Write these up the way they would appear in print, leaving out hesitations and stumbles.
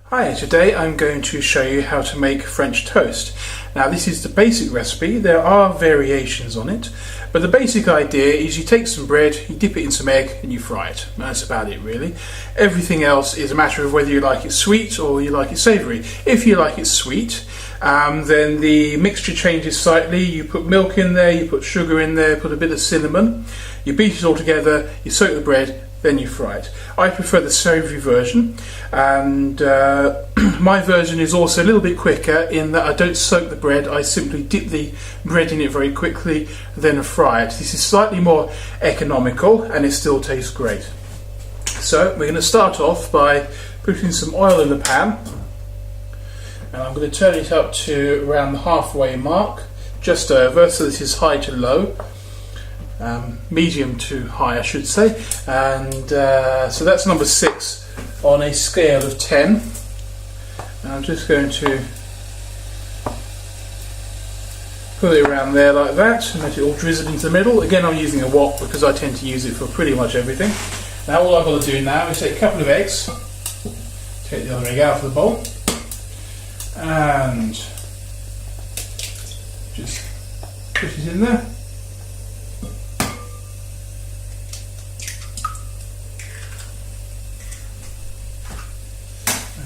Hi, today I'm going to show you how to make French toast. Now this is the basic recipe, there are variations on it, but the basic idea is you take some bread, you dip it in some egg and you fry it. That's about it really. Everything else is a matter of whether you like it sweet or you like it savoury. If you like it sweet, then the mixture changes slightly. You put milk in there, you put sugar in there, put a bit of cinnamon, you beat it all together, you soak the bread, then you fry it. I prefer the savoury version, and my version is also a little bit quicker in that I don't soak the bread, I simply dip the bread in it very quickly, then fry it. This is slightly more economical and it still tastes great. So we're going to start off by putting some oil in the pan, and I'm going to turn it up to around the halfway mark, just over, so this is high to low. Medium to high I should say, and so that's number 6 on a scale of 10. And I'm just going to put it around there like that and let it all drizzle into the middle. Again, I'm using a wok because I tend to use it for pretty much everything. Now all I've got to do now is take a couple of eggs, take the other egg out of the bowl, and just put it in there.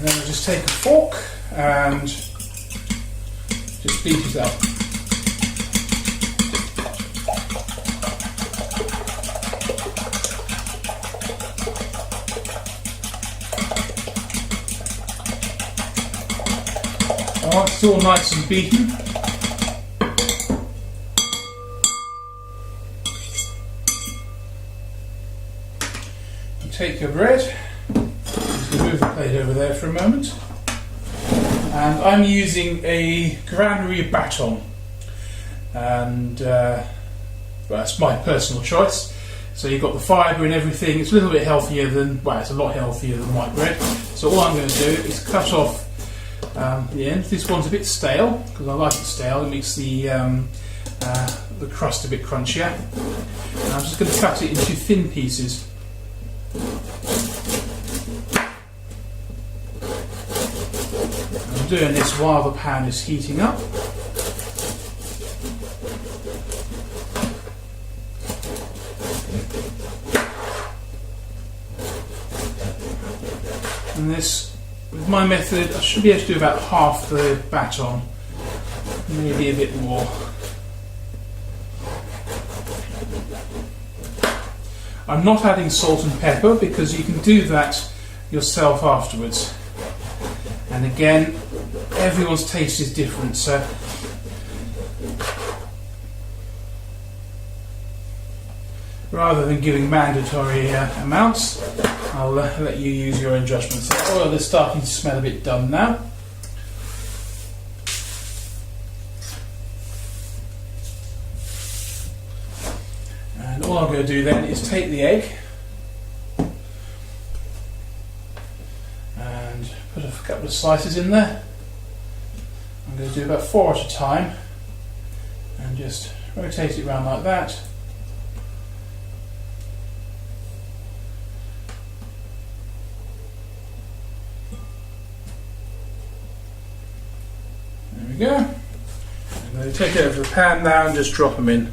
And then I'll just take a fork and just beat it up. Alright, it's all nice and beaten. You take your bread. Move the plate over there for a moment, and I'm using a granary baton, and well, that's my personal choice. So you've got the fibre and everything. It's a little bit healthier than, well, it's a lot healthier than white bread. So all I'm going to do is cut off the end. This one's a bit stale because I like it stale. It makes the crust a bit crunchier. And I'm just going to cut it into thin pieces. I'm doing this while the pan is heating up. And this, with my method, I should be able to do about half the baton, maybe a bit more. I'm not adding salt and pepper because you can do that yourself afterwards. And again, everyone's taste is different, so rather than giving mandatory amounts, I'll let you use your own judgment. So the oil is starting to smell a bit done now. And all I'm going to do then is take the egg and put a couple of slices in there. I'm going to do about 4 at a time and just rotate it around like that. There we go. I'm going to take it over the pan now and just drop them in.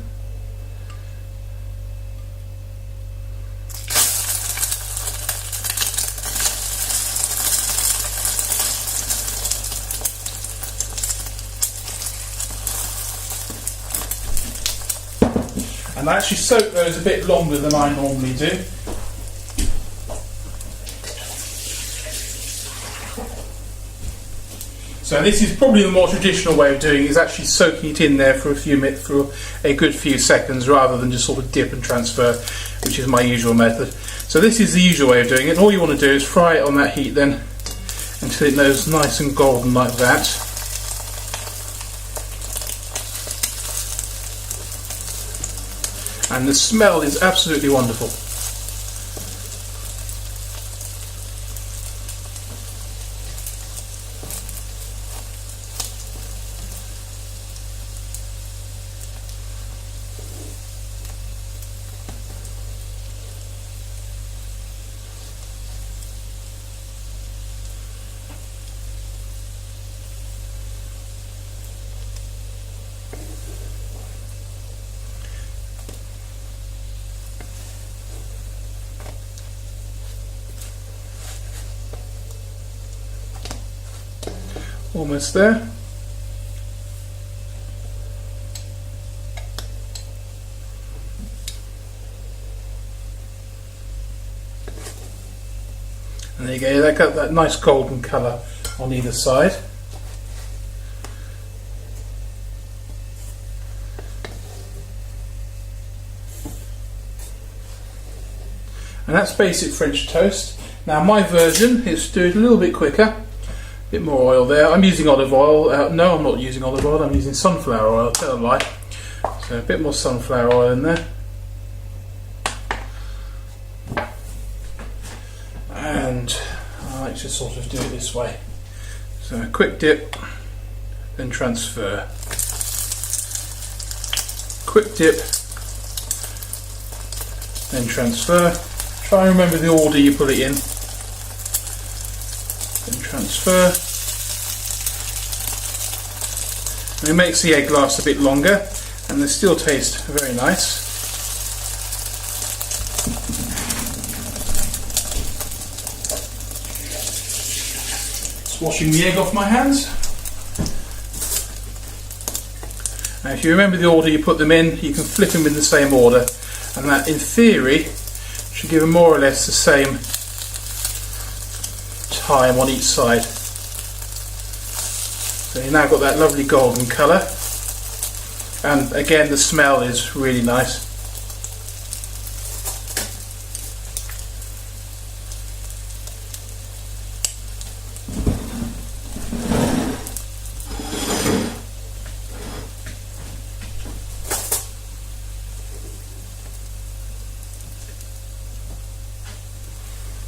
And I actually soak those a bit longer than I normally do. So this is probably the more traditional way of doing it, is actually soaking it in there for a few minutes, for a good few seconds, rather than just sort of dip and transfer, which is my usual method. So this is the usual way of doing it. All you want to do is fry it on that heat then until it goes nice and golden like that. And the smell is absolutely wonderful. Almost there. And there you go, that got that nice golden colour on either side. And that's basic French toast. Now my version is to do it a little bit quicker. A bit more oil there. I'm using olive oil. No, I'm not using olive oil, I'm using sunflower oil, tell a lie. So a bit more sunflower oil in there. And I like to sort of do it this way. So a quick dip, then transfer. Quick dip, then transfer. Try and remember the order you put it in. Then transfer. And it makes the egg last a bit longer, and they still taste very nice. Just washing the egg off my hands. Now if you remember the order you put them in, you can flip them in the same order, and that in theory should give them more or less the same time on each side. So you've now got that lovely golden colour, and again the smell is really nice.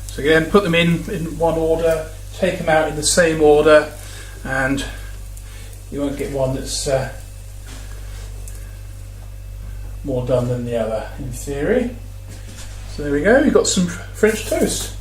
So again, put them in one order, take them out in the same order, and you won't get one that's more done than the other in theory. So there we go, we've got some French toast.